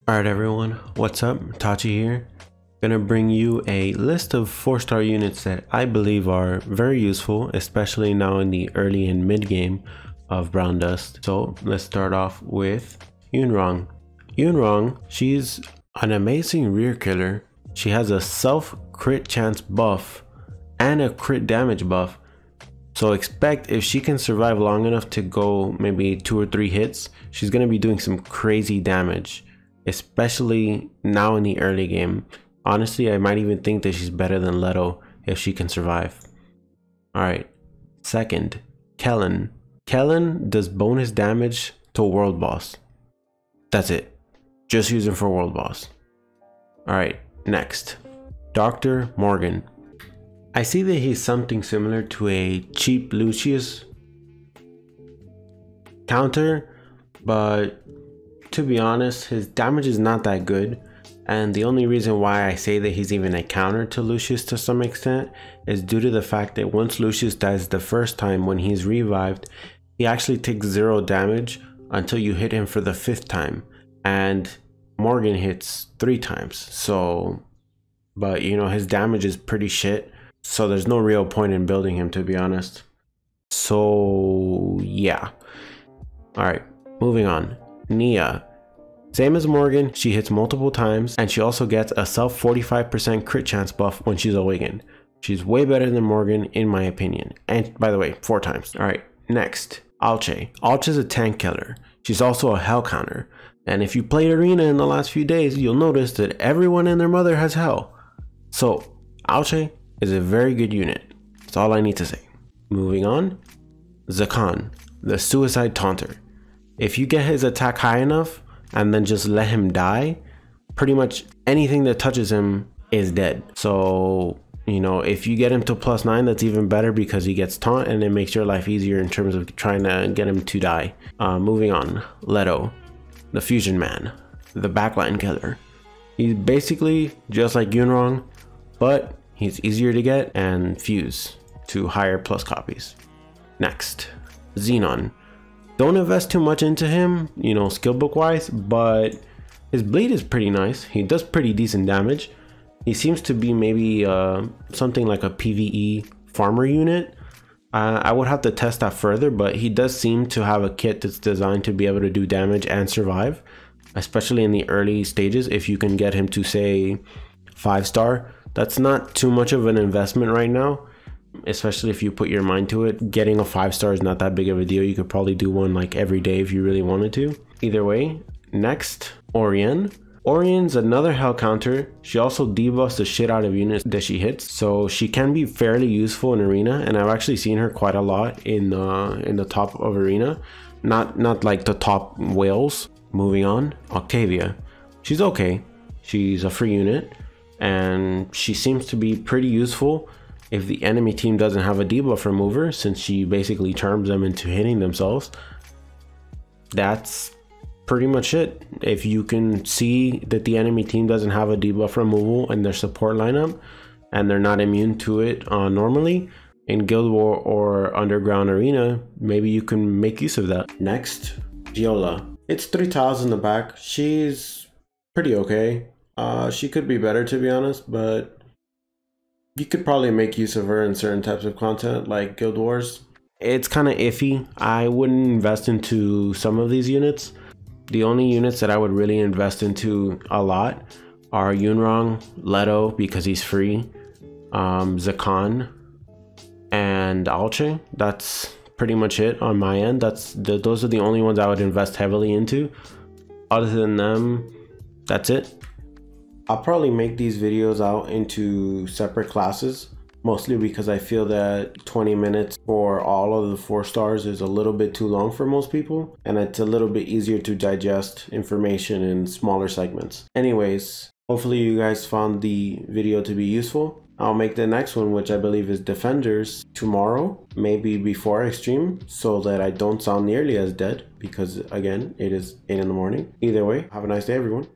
Alright everyone, what's up? Tachi here. Gonna bring you a list of 4-star units that I believe are very useful, especially now in the early and mid game of Brown Dust. So let's start off with Yunrong. Yunrong, she's an amazing rear killer. She has a self crit chance buff and a crit damage buff. So expect if she can survive long enough to go maybe 2 or 3 hits, she's gonna be doing some crazy damage. Especially now in the early game. Honestly, I might even think that she's better than Leto if she can survive. Alright, second, Kelan. Kelan does bonus damage to world boss. That's it. Just use him for world boss. Alright, next, Dr. Morgan. I see that he's something similar to a cheap Lucius counter, but to be honest, his damage is not that good, and the only reason why I say that he's even a counter to Lucius to some extent is due to the fact that once Lucius dies the first time when he's revived, he actually takes 0 damage until you hit him for the 5th time, and Morgan hits 3 times. So, but you know, his damage is pretty shit, so there's no real point in building him, to be honest. So yeah. Alright, moving on. Nia. Same as Morgan, she hits multiple times, and she also gets a self 45% crit chance buff when she's awakened. She's way better than Morgan in my opinion. And by the way, 4 times. Alright, next, Alche. Alche's a tank killer. She's also a hell counter. And if you played Arena in the last few days, you'll notice that everyone and their mother has hell. So, Alche is a very good unit. That's all I need to say. Moving on, Zenon, the suicide taunter. If you get his attack high enough and then just let him die, pretty much anything that touches him is dead. So, you know, if you get him to +9, that's even better because he gets taunt and it makes your life easier in terms of trying to get him to die. Moving on, Leto, the fusion man, the backline killer. He's basically just like Yunrong, but he's easier to get and fuse to higher plus copies. Next, Zenon. Don't invest too much into him, you know, skill book wise, but his bleed is pretty nice. He does pretty decent damage. He seems to be maybe something like a PvE farmer unit. I would have to test that further, but he does seem to have a kit that's designed to be able to do damage and survive, especially in the early stages. If you can get him to say 5-star, that's not too much of an investment right now. Especially if you put your mind to it. Getting a 5-star is not that big of a deal. You could probably do one like every day if you really wanted to. Either way, next, Orion. Orion's another hell counter. She also debuffs the shit out of units that she hits, so she can be fairly useful in Arena, and I've actually seen her quite a lot in the top of Arena. Not like the top whales. Moving on, Octavia. She's okay. She's a free unit, and she seems to be pretty useful if the enemy team doesn't have a debuff remover, since she basically charms them into hitting themselves. That's pretty much it. If you can see that the enemy team doesn't have a debuff removal in their support lineup and they're not immune to it normally in Guild War or Underground Arena, maybe you can make use of that. Next, Viola. It's 3 tiles in the back. She's pretty okay. She could be better, to be honest, but you could probably make use of her in certain types of content like Guild Wars. It's kind of iffy. I wouldn't invest into some of these units. The only units that I would really invest into a lot are Yunrong, Leto because he's free, Zenon, and Alche. That's pretty much it on my end. Those are the only ones I would invest heavily into. Other than them, that's it. I'll probably make these videos out into separate classes, mostly because I feel that 20 minutes for all of the 4 stars is a little bit too long for most people, and it's a little bit easier to digest information in smaller segments. Anyways, hopefully you guys found the video to be useful. I'll make the next one, which I believe is Defenders, tomorrow, maybe before I stream, so that I don't sound nearly as dead, because again, it is 8 in the morning. Either way, have a nice day everyone.